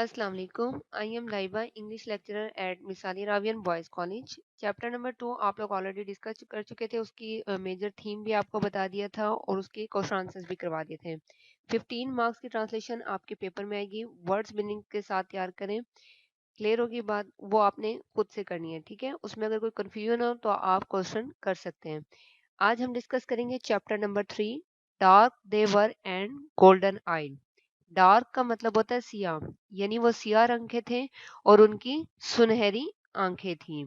Assalamu alaikum. I am Laiba, English lecturer at Misali Ravian boys college. Chapter number 2 आप लोग already discuss कर चुके थे। उसकी मेजर थीम भी आपको बता दिया था और उसके क्वेश्चन आंसर्स भी करवा दिए थे। 15 मार्क्स की ट्रांसलेशन आपके पेपर में आएगी। वर्ड्स मीनिंग के साथ तैयार करें। क्लियर होगी बात, वो आपने खुद से करनी है, ठीक है। उसमें अगर कोई कंफ्यूजन हो तो आप क्वेश्चन कर सकते हैं। आज हम डिस्कस करेंगे chapter number 3, dark they were and golden eyed. Dark का मतलब होता है सियाह, यानी वो सियाह रंग के थे और उनकी सुनहरी आंखें थीं।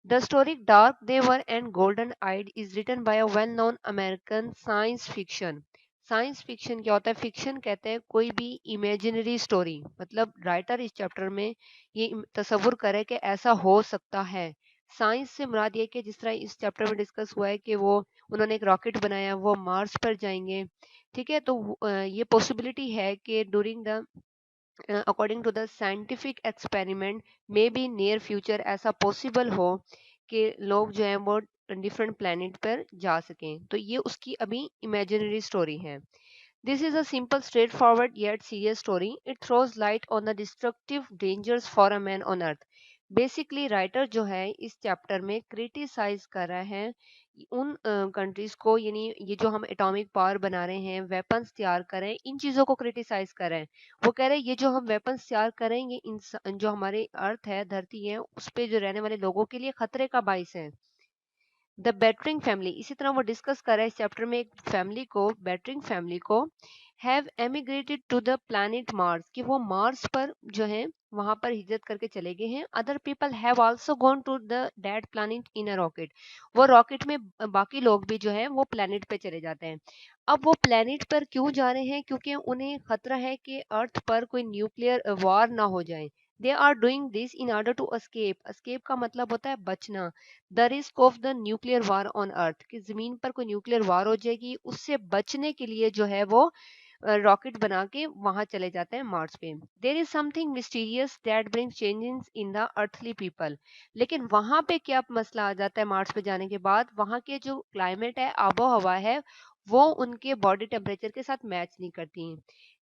The story dark they were and golden eyed is written by a well known American science fiction. Science fiction क्या होता है? फिक्शन कहते हैं कोई भी इमेजिनरी स्टोरी, मतलब राइटर इस चैप्टर में ये तसव्वुर करे कि ऐसा हो सकता है। साइंस से मुराद ये कि जिस तरह इस चैप्टर में डिस्कस हुआ है कि वो उन्होंने एक रॉकेट बनाया, वो मार्स पर जाएंगे, ठीक है। तो ये पॉसिबिलिटी है कि during the according to the scientific experiment may be near future ऐसा पॉसिबल हो कि लोग जो है वो डिफरेंट प्लेनेट पर जा सकें। तो ये उसकी अभी इमेजिनरी स्टोरी है। This is a simple, straightforward yet serious story. It throws light on the destructive dangers for a man on earth. Basically writer जो है इस चैप्टर में क्रिटिसाइज कर रहा है उन कंट्रीज को, यानी ये जो हम एटॉमिक पावर बना रहे हैं, वेपन्स तैयार कर रहे हैं, इन चीज़ों को क्रिटिसाइज कर रहे हैं। वो कह रहे हैं ये जो हम वेपन्स तैयार कर रहे हैं ये जो हमारी अर्थ है, धरती है, उस पे जो रहने वाले लोगों के लिए खतरे का बाइस है। द बैटरिंग फैमिली, इसी तरह वो डिस्कस कर रहा है इस चैप्टर में एक फैमिली को, बैटरिंग फैमिली को, have emigrated to the planet Mars, कि वो मार्स पर जो है वहां पर हिजरत करके चले गए हैं। Other people have also gone to the that planet in a rocket, वो रॉकेट में बाकी लोग भी जो है वो प्लैनेट पे चले जाते हैं। अब वो प्लैनेट पर क्यों जा रहे हैं? क्योंकि उन्हें खतरा है कि अर्थ पर कोई न्यूक्लियर वॉर ना हो जाए। They are doing this in order to escape, escape का मतलब होता है बचना। The risk of the nuclear war on earth, कि जमीन पर कोई न्यूक्लियर वार हो जाएगी, उससे बचने के लिए जो है वो रॉकेट बना के वहां चले जाते हैं मार्स पे। There is something mysterious that bring changes in the earthly people. लेकिन वहां पे क्या मसला आ जाता है? मार्स पे जाने के बाद वहां के जो क्लाइमेट है, आबो हवा है, वो उनके बॉडी टेम्परेचर के साथ मैच नहीं करती हैं।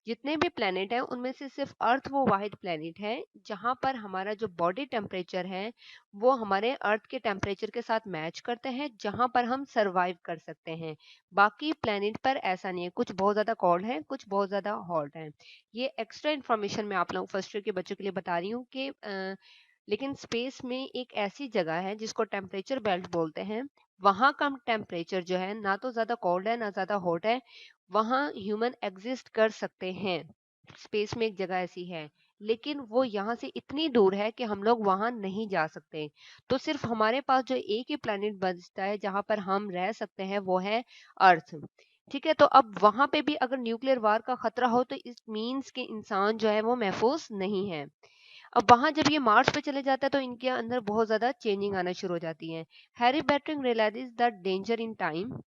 जितने भी प्लेनेट हैं उनमें से सिर्फ अर्थ वो वाहिद प्लेनेट है जहां पर हमारा जो बॉडी टेम्परेचर है वो हमारे अर्थ के टेम्परेचर के साथ मैच करते हैं, जहां पर हम सरवाइव कर सकते हैं। बाकी प्लेनेट पर ऐसा नहीं है, कुछ बहुत ज्यादा कोल्ड है, कुछ बहुत ज्यादा हॉट है। ये एक्स्ट्रा इन्फॉर्मेशन मैं आप लोग फर्स्ट ईयर के बच्चों के लिए बता रही हूँ कि लेकिन स्पेस में एक ऐसी जगह है जिसको टेम्परेचर बेल्ट बोलते हैं। वहां का टेम्परेचर जो है ना तो ज्यादा कोल्ड है ना ज्यादा हॉट है, वहां ह्यूमन एग्जिस्ट कर सकते हैं। स्पेस में एक जगह ऐसी है, लेकिन वो यहाँ से इतनी दूर है कि हम लोग वहां नहीं जा सकते। तो सिर्फ हमारे पास जो एक ही प्लेनेट बचता है जहां पर हम रह सकते हैं वो है अर्थ। ठीक है, तो अब वहां पे भी अगर न्यूक्लियर वार का खतरा हो तो इस मीन्स के इंसान जो है वो महफूज नहीं है। अब वहां जब ये मार्स पे चले जाता है तो इनके अंदर बहुत ज्यादा चेंजिंग आना शुरू हो जाती है। Harry Bittering realises the danger in time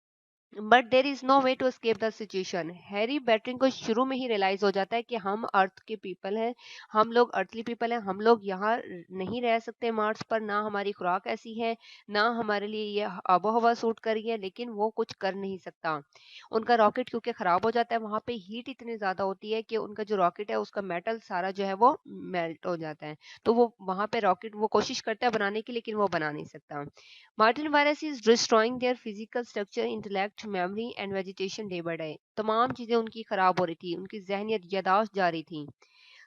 but there is no way to escape the situation. Harry Bittering को शुरू में ही रियलाइज हो जाता है कि हम अर्थ के पीपल हैं, हम लोग अर्थली पीपल हैं, हम लोग यहाँ नहीं रह सकते मार्स पर, ना हमारी खुराक ऐसी है, ना हमारे लिए ये आबो हवा सूट कर रही है, लेकिन वो कुछ कर नहीं सकता। उनका रॉकेट क्योंकि खराब हो जाता है, वहां पे हीट इतनी ज्यादा होती है कि उनका जो रॉकेट है उसका मेटल सारा जो है वो मेल्ट हो जाता है। तो वो वहां पे रॉकेट वो कोशिश करता है बनाने की, लेकिन वो बना नहीं सकता। Martin virus is destroying their physical structure, intellect, memory and vegetation day by day. तमाम चीजें उनकी खराब हो रही थी, उनकी जहनियत यादाश्त जा रही थी।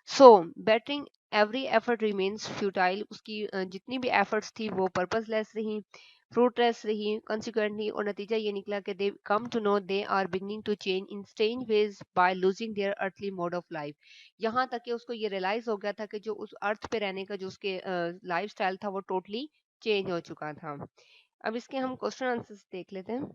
So Bittering every effort remains futile, उसकी जितनी भी एफर्ट्स थी वो पर्पसलेस रही, फ्रूटलेस रही। कंसिक्वेंटली, और नतीजा ये निकला कि they come to know they are beginning to change in strange ways by losing their earthly mode of life. यहाँ तक कि उसको ये रियलाइज हो गया था कि जो उस अर्थ पे रहने का जो उसके लाइफ स्टाइल था वो टोटली चेंज हो चुका था। अब इसके हम क्वेश्चन आंसर्स देख लेते हैं।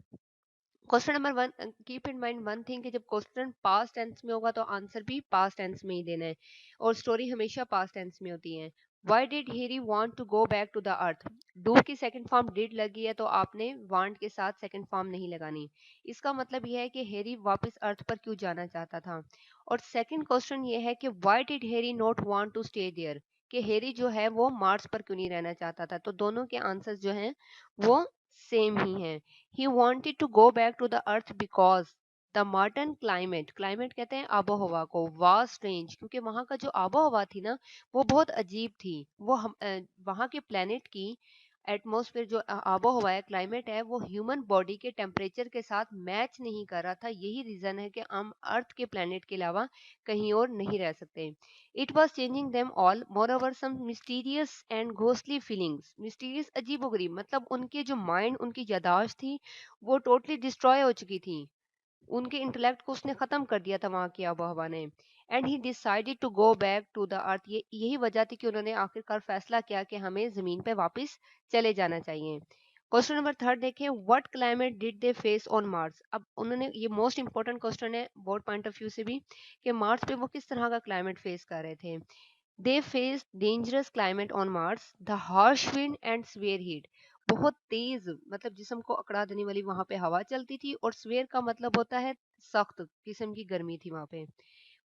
Question number 1, keep in mind one thing कि जब क्वेश्चन पास्ट टेंस में होगा तो आंसर भी पास्ट टेंस में ही देना है, और स्टोरी हमेशा पास्ट टेंस में होती है। Why did Harry want to go back to the earth? Do की सेकंड फॉर्म डिड लगी है तो आपने वांट के साथ सेकंड फॉर्म नहीं लगानी। इसका मतलब यह है कि हैरी वापस अर्थ पर क्यों जाना चाहता था। और सेकंड क्वेश्चन ये है कि why did Harry not want to stay there? कि हैरी जो है वो मार्स पर क्यों नहीं रहना चाहता था। तो दोनों के आंसर्स जो हैं वो सेम ही हैं। He wanted to go back to the earth because the Marton climate, climate कहते हैं आबो हवा को, वास्ट रेंज, क्योंकि वहाँ का जो आबो हवा थी ना वो बहुत अजीब थी। वो वहाँ के प्लेनेट की एटमॉस्फेयर जो आबो हवा है, क्लाइमेट है, वो ह्यूमन बॉडी के टेम्परेचर के साथ मैच नहीं कर रहा था। यही रीजन है कि हम अर्थ के प्लेनेट के अलावा कहीं और नहीं रह सकते। It was changing them all, moreover some mysterious and ghostly feelings, mysterious अजीबोगरीब, मतलब उनके जो माइंड, उनकी यादाश्त थी वो टोटली डिस्ट्रॉय हो चुकी थी। उनके इंटेलेक्ट को उसने खत्म कर दिया था वहां की आबोहवा ने। And he decided to go back to the earth, ये यही वजह थी कि उन्होंने आखिरकार फैसला किया कि हमें जमीन पे वापस चले जाना चाहिए। क्वेश्चन नंबर थर्ड देखें, what climate did they face on Mars. अब उन्होंने, ये मोस्ट इंपॉर्टेंट क्वेश्चन है बोर्ड पॉइंट ऑफ व्यू से भी, कि मार्स पे वो किस तरह का क्लाइमेट फेस कर रहे थे। They face dangerous climate on Mars, the harsh wind and swear heat, बहुत तेज, मतलब जिस्म को अकड़ा देने वाली वहां पे हवा चलती थी, और स्वेयर का मतलब होता है सख्त किस्म की गर्मी थी वहां पे।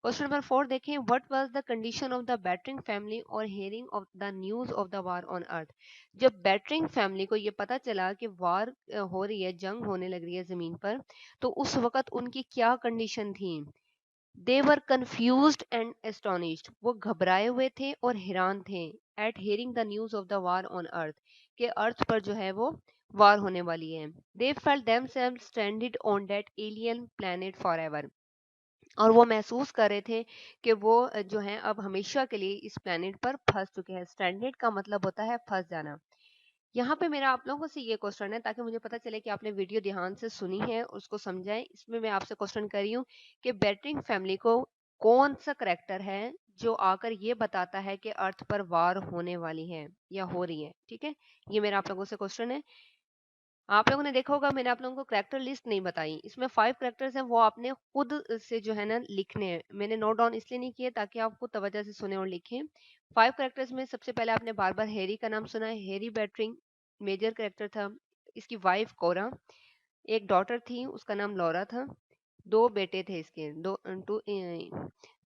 क्वेश्चन नंबर फोर देखें, what was the condition of the Bittering family और hearing of the news of the war on earth. जब बैटरिंग फैमिली को ये पता चला कि वार हो रही है, जंग होने लग रही है जमीन पर, तो उस वक्त उनकी क्या कंडीशन थी। They were confused and astonished, वो घबराए हुए थे और हैरान थे, at hearing the news of the war on earth, के अर्थ पर जो है वो वार होने वाली है। They felt themselves stranded on that alien planet forever, और वो महसूस कर रहे थे कि वो जो है अब हमेशा के लिए इस प्लैनेट पर फंस चुके हैं। स्ट्रैंडेड का मतलब होता है फंस जाना। यहाँ पे मेरा आप लोगों से ये क्वेश्चन है, ताकि मुझे पता चले कि आपने वीडियो ध्यान से सुनी है, उसको समझा है। इसमें मैं आपसे क्वेश्चन कर रही हूँ कि बैटरिंग फैमिली को कौन सा करेक्टर है जो आकर ये बताता है कि अर्थ पर वार होने वाली है या हो रही है। ठीक है, ये मेरा आप लोगों से क्वेश्चन है। आप लोगों ने देखा होगा मैंने आप लोगों को करेक्टर लिस्ट नहीं बताई, इसमें 5 करेक्टर्स हैं, वो आपने खुद से जो है ना लिखने हैं। मैंने नोट डाउन इसलिए नहीं किए ताकि आप खुद तवज्जो से सुने और लिखें। 5 करेक्टर्स में सबसे पहले आपने बार बार हैरी का नाम सुना है। हैरी बैटरिंग मेजर करेक्टर था। इसकी वाइफ कोरा, एक डॉटर थी उसका नाम लॉरा था, दो बेटे थे इसके,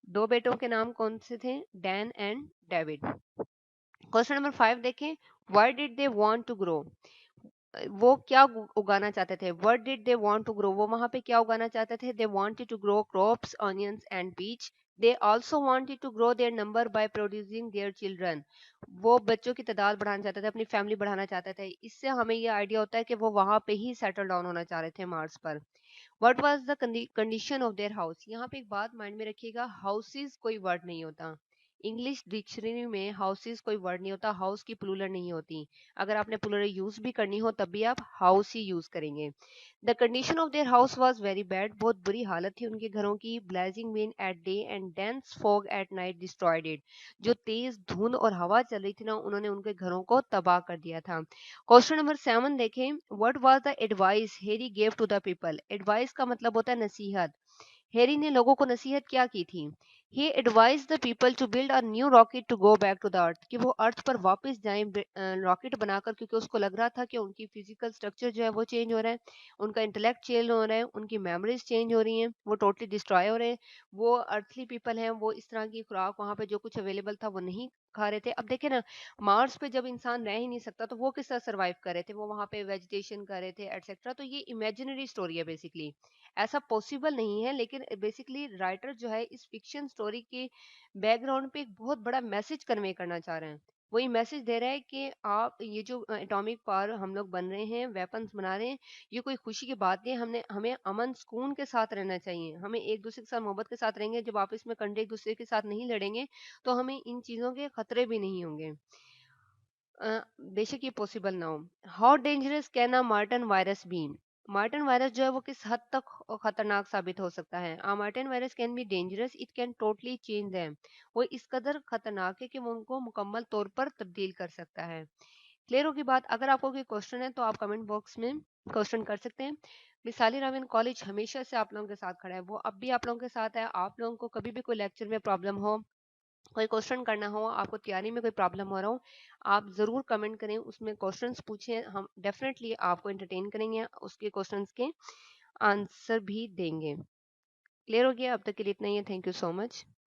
दो बेटों के नाम कौन से थे, Dan and David. Question number 5 देखें, why did they want to grow, वो क्या उगाना चाहते थे। What did they want to grow, वो वहां पे क्या उगाना चाहते थे। They wanted to grow crops, onions and peach. They also wanted to grow their number by producing their children, वो बच्चों की तादाद बढ़ाना चाहते थे, अपनी फैमिली बढ़ाना चाहते थे। इससे हमें ये आइडिया होता है कि वो वहां पे ही सेटल डाउन होना चाह रहे थे मार्स पर। What was the condition of their house, यहाँ पे एक बात माइंड में रखिएगा, हाउसेज कोई वर्ड नहीं होता। इंग्लिश डिक्शनरी में हाउसेज कोई वर्ड नहीं होता, हाउस की प्लूरल नहीं होती। अगर आपने प्लूरल यूज भी करनी हो तब भी आप हाउस ही यूज करेंगे। The condition of their house was very bad, बहुत बुरी हालत थी उनके घरों की। Blazing wind eight day and dense fog at night destroyed it, जो तेज धुंध और हवा चल रही थी ना, उन्होंने उनके घरों को तबाह कर दिया था। क्वेश्चन नंबर 7 देखें, what was the advice Harry gave to the people. Advice का मतलब होता है नसीहत। हैरी ने लोगों को नसीहत क्या की थी। He advised the people to build a new rocket to go back to the earth, कि वो अर्थ पर वापस जाएं रॉकेट बनाकर, क्योंकि उसको लग रहा था कि उनकी फिजिकल स्ट्रक्चर जो है वो चेंज हो रहा है, उनका इंटेलेक्ट चेंज हो रहा है, उनकी मेमोरीज चेंज हो रही हैं, वो टोटली डिस्ट्रॉय हो रहे हैं। वो अर्थली पीपल हैं, वो इस तरह की खुराक वहां पे जो कुछ अवेलेबल था वो नहीं खा रहे थे। अब देखे ना, मार्स पे जब इंसान रह ही नहीं सकता तो वो किस तरह सर्वाइव कर रहे थे, वो वहां पे वेजिटेशन कर रहे थे एटसेट्रा। तो ये इमेजिनरी स्टोरी है बेसिकली, ऐसा पॉसिबल नहीं है, लेकिन बेसिकली राइटर जो है इस फिक्शन स्टोरी के बैकग्राउंड पे एक बहुत बड़ा मैसेज कन्वे करना चाह रहे हैं। वही मैसेज दे रहा है कि आप ये जो एटॉमिक पावर हम लोग बन रहे हैं, वेपन्स बना रहे हैं, ये कोई खुशी की बात नहीं है। हमने हमें अमन सुकून के साथ रहना चाहिए, हमें एक दूसरे के साथ मोहब्बत के साथ रहेंगे। जब आपस में कंट्री एक दूसरे के साथ नहीं लड़ेंगे तो हमें इन चीजों के खतरे भी नहीं होंगे। बेशक ये पॉसिबल ना हो। How dangerous can a martin virus be, martin virus जो है वो किस हद तक खतरनाक साबित हो सकता है। A Martian virus can be dangerous, it can totally change them, वो इस कदर खतरनाक है कि वो उनको मुकम्मल तौर पर तब्दील कर सकता है। क्लियर होगी बात। अगर आपको कोई क्वेश्चन है तो आप कमेंट बॉक्स में क्वेश्चन कर सकते हैं। मिसाली रावन कॉलेज हमेशा से आप लोगों के साथ खड़ा है, वो अब भी आप लोगों के साथ है। आप लोगों को कभी भी कोई लेक्चर में प्रॉब्लम हो, कोई क्वेश्चन करना हो, आपको तैयारी में कोई प्रॉब्लम हो रहा हो, आप ज़रूर कमेंट करें, उसमें क्वेश्चंस पूछें, हम डेफिनेटली आपको एंटरटेन करेंगे, उसके क्वेश्चंस के आंसर भी देंगे। क्लियर हो गया? अब तक के लिए इतना ही है। Thank you so much.